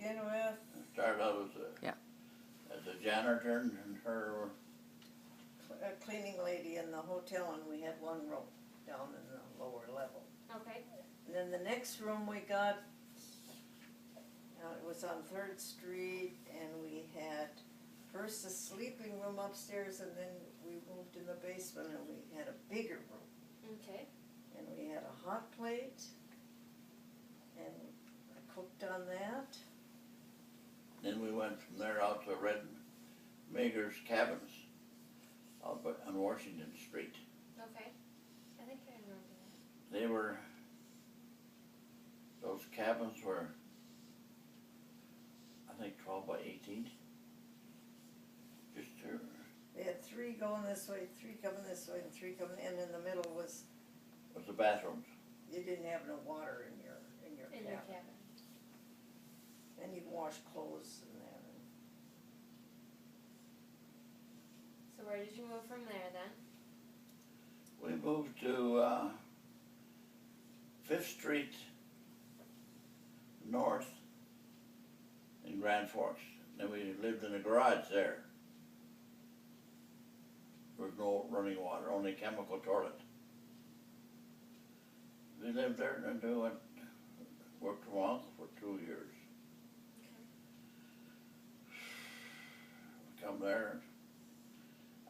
begin with? Started out as a janitor and her. A cleaning lady in the hotel, and we had one room down in the lower level. Okay. And then the next room we got, it was on 3rd Street, and we had first a sleeping room upstairs, and then we moved in the basement, and we had a bigger room. Okay. And we had a hot plate, and I cooked on that. Then we went from there out to Red Maker's Cabins on Washington Street. Okay. I think I remember that. Those cabins were, I think, 12 by 18. They had 3 going this way, 3 coming this way, and 3 coming in. In the middle was the bathrooms. you didn't have no water in your cabin. And you wash clothes in there. So where did you move from there then? We moved to 5th Street North in Grand Forks. Then we lived in a garage there. There was no running water, only chemical toilet. We lived there and worked from home for 2 years. We come there, and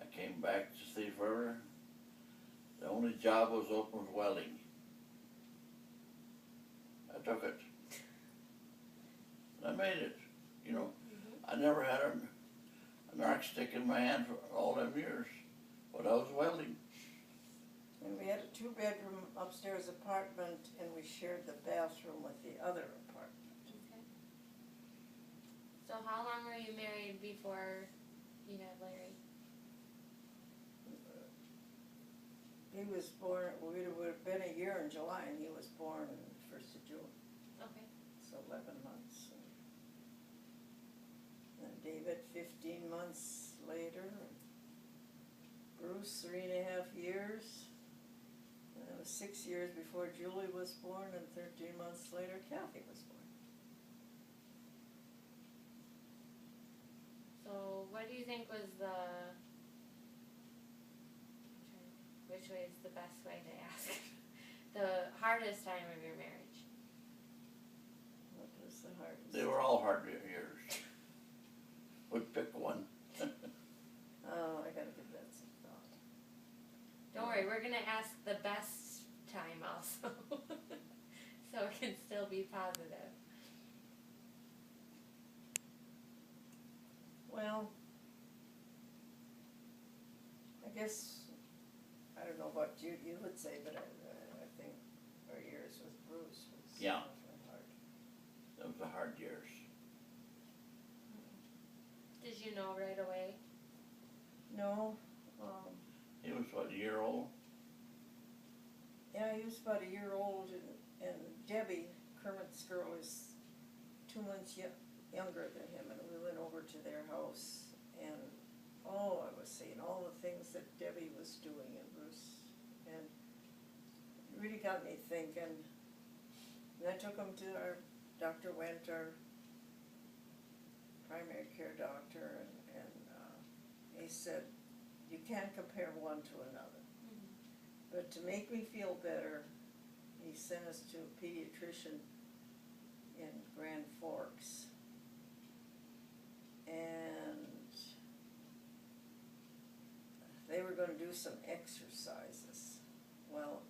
I came back to Thief River. The only job was open was welding. I took it. And I made it, you know. I never had an arc stick in my hand for all them years, but I was welding. And we had a 2-bedroom upstairs apartment, and we shared the bathroom with the other apartment. Okay. So how long were you married before you had Larry? He was born, it would have been a year in July, and he was born 1st of June. Okay. So 11 months. And David 15 months later. Bruce 3.5 years. And it was 6 years before Julie was born, and 13 months later Kathy was born. So what do you think was which way is the best way to ask? The hardest time of your marriage? What was the hardest? They were all hard years. Would pick one. Oh, I gotta give that some thought. Don't worry, we're gonna ask the best time also. So it can still be positive. Well, I guess, I don't know what you would say, but I think our years with Bruce was Yeah. hard. Those were hard years. Did you know right away? No, He was, what, a year old? yeah, he was about a year old, and Debbie, Kermit's girl, is 2 months younger than him, and we went over to their house, and I was seeing all the things that Debbie was doing, and Bruce, and it really got me thinking. And I took him to our Dr. Wendt, our primary care doctor, and he said, you can't compare one to another. Mm-hmm. But to make me feel better, he sent us to a pediatrician in Grand Forks. And they were going to do some exercises. Well,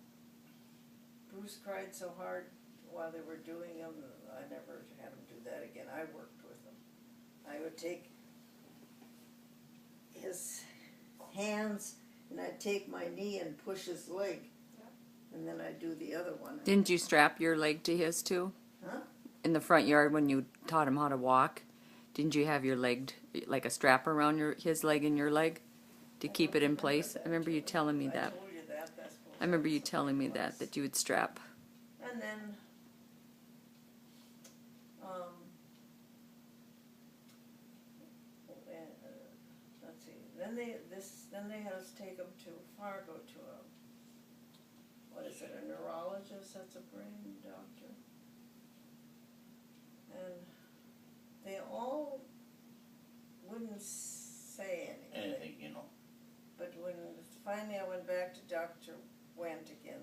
Bruce cried so hard while they were doing them, I never had him do that again. I worked with him. I would take his hands, and I'd take my knee and push his leg. Yep. And then I'd do the other one. Didn't you strap your leg to his too? Huh? In the front yard when you taught him how to walk? Didn't you have your leg, like a strap around his leg and your leg to keep it in place? I remember you telling me that. I told you that. I remember you telling me that you would strap. And then, let's see. Then they had us take him to Fargo to a neurologist? That's a brain doctor. And wouldn't say anything. anything, you know. But when finally I went back to Dr. Wendt again,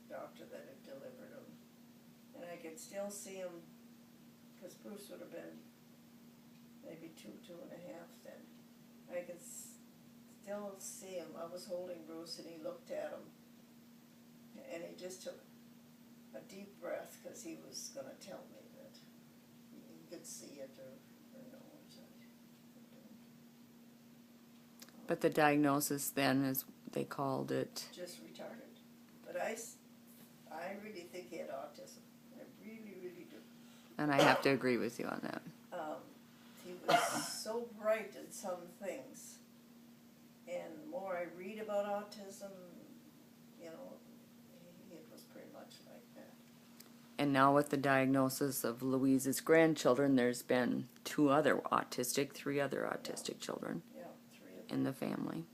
the doctor that had delivered him, and I could still see him, because Bruce would have been maybe 2.5 then. I could still see him. I was holding Bruce and he looked at him, and he just took a deep breath because he was going to tell me that he could see it or no. But the diagnosis then, as they called it, Just retarded. But I really think he had autism. I really, really do. and I have to agree with you on that. He was so bright in some things, and the more I read about autism, you know, it was pretty much like that. And now with the diagnosis of Louise's grandchildren, there's been 3 other autistic children Yeah, 3 of them. in the family.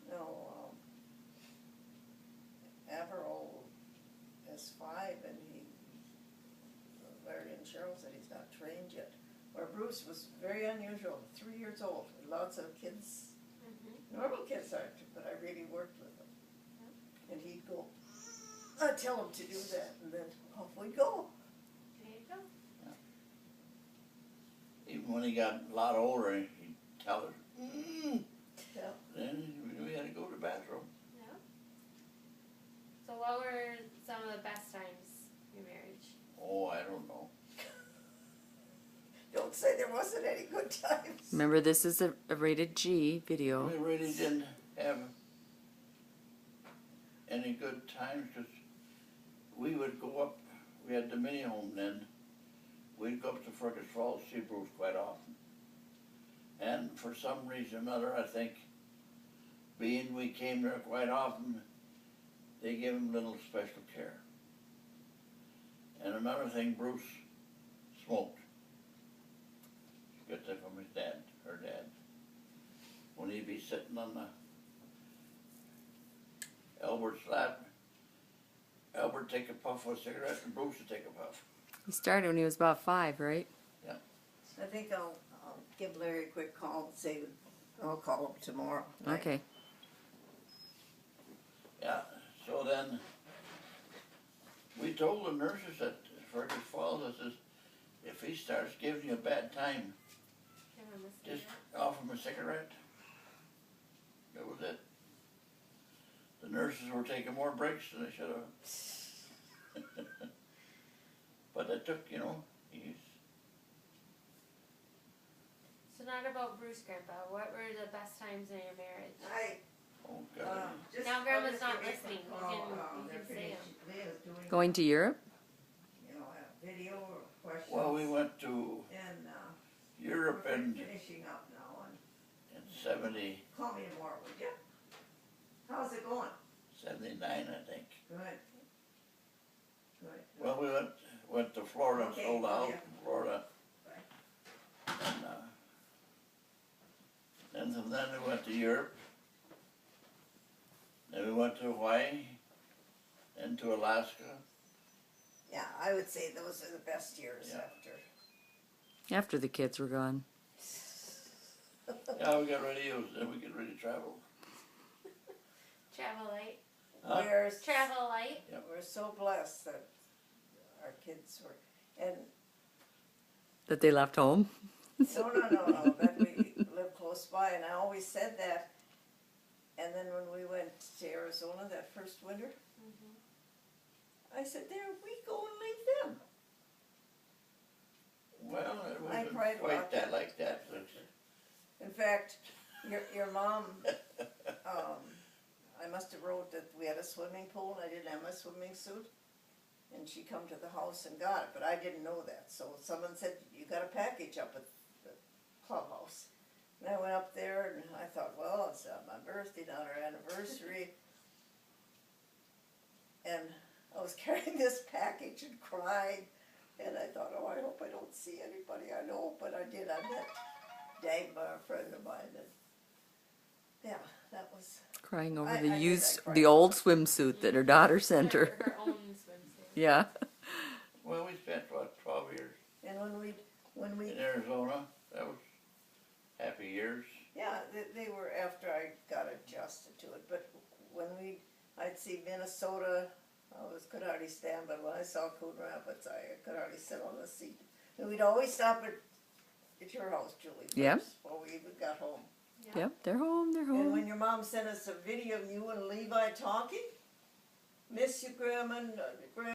No, Averill is 5, and Larry and Cheryl said he's not trained yet. Where Bruce was very unusual, 3 years old. Lots of kids, normal kids aren't, but I really worked with him. And he'd go, I'd tell him to do that, and then off we go. There you go. Even when he got a lot older, he'd tell us, Yeah. then we had to go to the bathroom. Yeah. So what were some of the best times in your marriage? Oh, I don't know. Don't say there wasn't any good times. Remember, this is a rated G video. We really didn't have any good times because we would go up, we had the mini home then, we'd go up to Fergus Falls, see Bruce quite often. And for some reason or another, I think, being we came there quite often, they gave him little special care. And another thing, Bruce smoked. He got that from his dad, her dad. When he'd be sitting on the Albert's lap, Albert take a puff of a cigarette and Bruce would take a puff. He started when he was about 5, right? I think I'll give Larry a quick call and say I'll call him tomorrow. Okay. Yeah, so then we told the nurses at Fergus Falls, I says, if he starts giving you a bad time, Give him a just cigarette. offer him a cigarette. That was it. The nurses were taking more breaks than they should have. But it took, you know, So not about Bruce, Grandpa. What were the best times in your marriage? oh God. Now Grandma's not listening. You can say them. Going to Europe? You know, a video or questions. Well, we went to And Europe we're in finishing up now. And 70, call me tomorrow, would you? How's it going? 79, I think. Good. Good. Well, we went to Florida and Okay, sold a house yeah. in Florida. And from then we went to Europe. Then we went to Hawaii, and to Alaska. Yeah, I would say those are the best years Yeah. After the kids were gone. Yeah, we got radios, then we could really travel. Travel light. Huh? Travel light. We're so blessed that our kids were, and That they left home? no, that we live close by, and I always said that. And then when we went to Arizona that first winter, I said, there we go and leave them. Well, it I wasn't cried quite about that like that. But In fact, your mom, I must have wrote that we had a swimming pool and I didn't have my swimming suit. And she come to the house and got it, but I didn't know that. So someone said, you got a package up at the clubhouse. And I went up there and I thought, well, it's my birthday, not our anniversary. And I was carrying this package and crying. And I thought, oh, I hope I don't see anybody I know. But I did. I met Dagmar, a friend of mine. And yeah, that was... Crying over I the did, I used, cried. the old swimsuit that her daughter sent her. Her own swimsuit. Yeah. well, we spent, what, 12 years And when we in Arizona. That was years. Yeah, they were after I got adjusted to it, but when I'd see Minnesota, could hardly stand, but when I saw Coon Rapids, I could hardly sit on the seat. And we'd always stop at your house, Julie, first, Yep. before we even got home. Yep, they're home, they're And home. when your mom sent us a video of you and Levi talking, miss you, Grandma, and Grandma.